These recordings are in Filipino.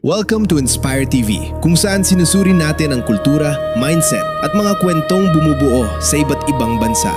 Welcome to Inspire TV, kung saan sinusuri natin ang kultura, mindset at mga kwentong bumubuo sa iba't ibang bansa.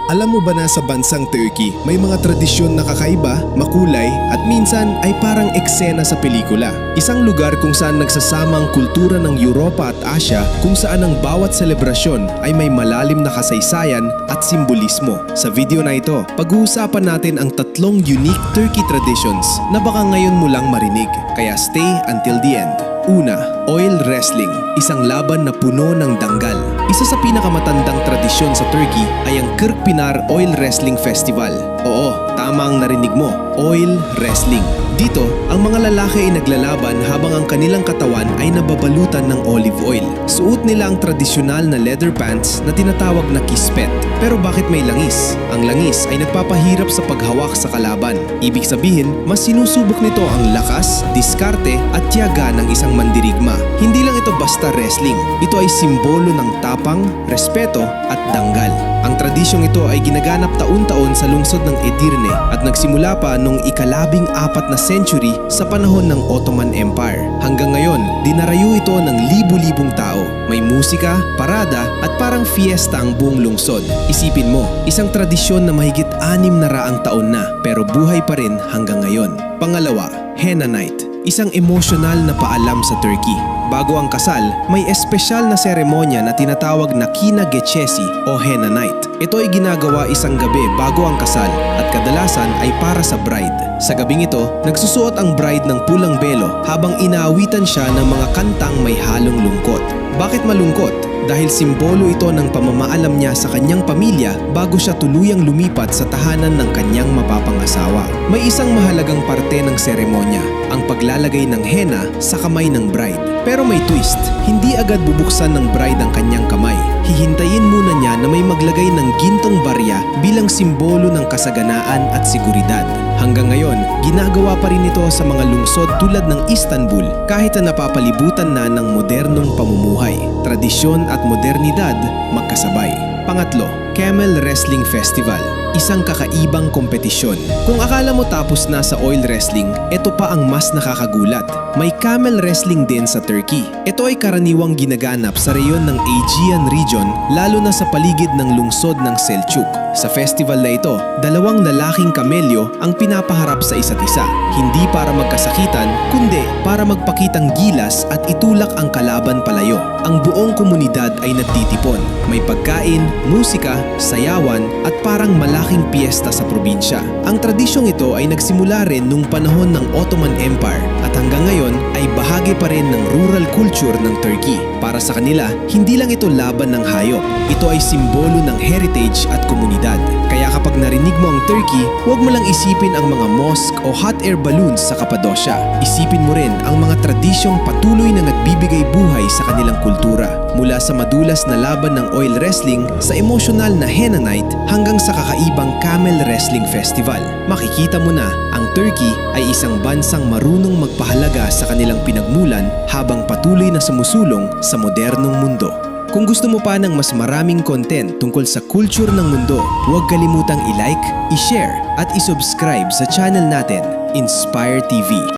Alam mo ba na sa bansang Turkey, may mga tradisyon na kakaiba, makulay at minsan ay parang eksena sa pelikula. Isang lugar kung saan nagsasama ang kultura ng Europa at Asia, kung saan ang bawat selebrasyon ay may malalim na kasaysayan at simbolismo. Sa video na ito, pag-uusapan natin ang tatlong unique Turkey traditions na baka ngayon mo lang marinig, kaya stay until the end. Una, oil wrestling, isang laban na puno ng danggal. Isa sa pinakamatandang tradisyon sa Turkey ay ang Kırkpınar Oil Wrestling Festival. Oo, tama ang narinig mo, oil wrestling. Dito, ang mga lalaki ay naglalaban habang ang kanilang katawan ay nababalutan ng olive oil. Suot nila ang tradisyonal na leather pants na tinatawag na kispet. Pero bakit may langis? Ang langis ay nagpapahirap sa paghawak sa kalaban. Ibig sabihin, mas sinusubok nito ang lakas, diskarte at tiyaga ng isang mandirigma. Hindi lang ito basta wrestling. Ito ay simbolo ng tapang, respeto at danggal. Ang tradisyong ito ay ginaganap taon-taon sa lungsod ng Edirne at nagsimula pa noong ika-14 na century sa panahon ng Ottoman Empire. Hanggang ngayon, dinarayo ito ng libu-libong tao. May musika, parada at parang fiesta ang buong lungsod. Isipin mo, isang tradisyon na mahigit 600 taon na pero buhay pa rin hanggang ngayon. Pangalawa, Henna Night. Isang emosyonal na paalam sa Turkey. Bago ang kasal, may espesyal na seremonya na tinatawag na Kina Gecesi o Henna Night. Ito ay ginagawa isang gabi bago ang kasal at kadalasan ay para sa bride. Sa gabing ito, nagsusuot ang bride ng pulang belo habang inaawitan siya ng mga kantang may halong lungkot. Bakit malungkot? Dahil simbolo ito ng pamamaalam niya sa kanyang pamilya bago siya tuluyang lumipat sa tahanan ng kanyang mapapangasawa. May isang mahalagang parte ng seremonya, ang paglalagay ng henna sa kamay ng bride. Pero may twist, hindi agad bubuksan ng bride ang kanyang kamay. Hihintayin muna niya na may maglagay ng gintong barya bilang simbolo ng kasaganaan at seguridad. Hanggang ngayon, ginagawa pa rin ito sa mga lungsod tulad ng Istanbul kahit na napapalibutan na ng modernong pamumuhay. Tradisyon at modernidad magkasabay. Pangatlo, Camel Wrestling Festival. Isang kakaibang kompetisyon. Kung akala mo tapos na sa oil wrestling, ito pa ang mas nakakagulat. May camel wrestling din sa Turkey. Ito ay karaniwang ginaganap sa reyon ng Aegean region, lalo na sa paligid ng lungsod ng Selçuk. Sa festival na ito, dalawang lalaking kamelyo ang pinapaharap sa isa't isa. Hindi para magkasakitan, kundi para magpakitang gilas at itulak ang kalaban palayo. Ang buong komunidad ay nagtitipon. May pagkain, musika, sayawan at parang malaking piyesta sa probinsya. Ang tradisyong ito ay nagsimula rin nung panahon ng Ottoman Empire at hanggang ngayon ay bahagi pa rin ng rural culture ng Turkey. Para sa kanila, hindi lang ito laban ng hayop. Ito ay simbolo ng heritage at komunidad. Kaya kapag narinig mo ang Turkey, huwag mo lang isipin ang mga mosque o hot air balloons sa Cappadocia. Isipin mo rin ang mga tradisyong patuloy na nagbibigay buhay sa kanilang kultura. Mula sa madulas na laban ng oil wrestling sa emosyonal na Henna Night hanggang sa kakaibang Camel Wrestling Festival. Makikita mo na ang Turkey ay isang bansang marunong magpahalaga sa kanilang pinagmulan habang patuloy na sumusulong sa modernong mundo. Kung gusto mo pa ng mas maraming content tungkol sa culture ng mundo, huwag kalimutang i-like, i-share at i-subscribe sa channel natin, Inspire TV.